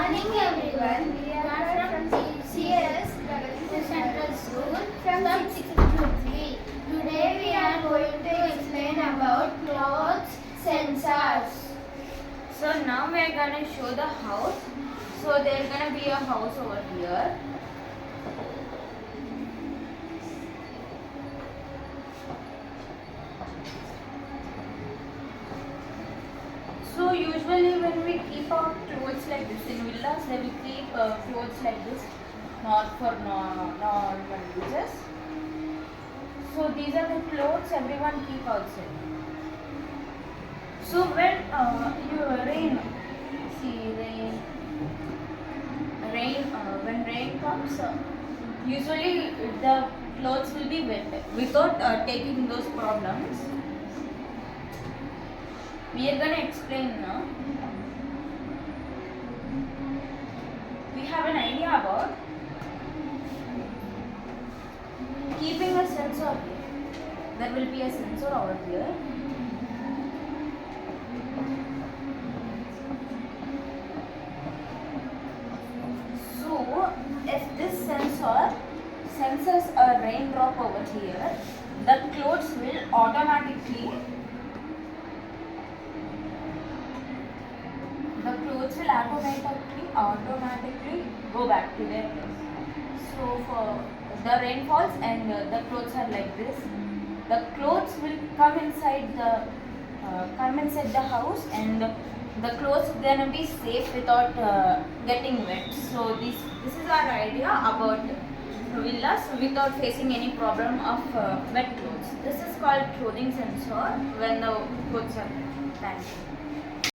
morning everyone. We are from CS Central School from 6th to 3. Today we are going to explain about clothes sensors. So now we are going to show the house. So there is going to be a house over here. So usually when we keep our clothes like this in villas, they will keep clothes like this, not for normal uses. So these are the clothes everyone keep outside. So when when rain comes, usually the clothes will be wet without taking those problems. We are going to explain now. We have an idea about keeping a sensor here. There will be a sensor over here. So, if this sensor senses a raindrop over here, the clothes will automatically go back to their place. So for the rain falls and the clothes are like this. The clothes will come inside the house, and the clothes gonna be safe without getting wet. So this is our idea about villas without facing any problem of wet clothes. This is called clothing sensor when the clothes are wet. Thank you.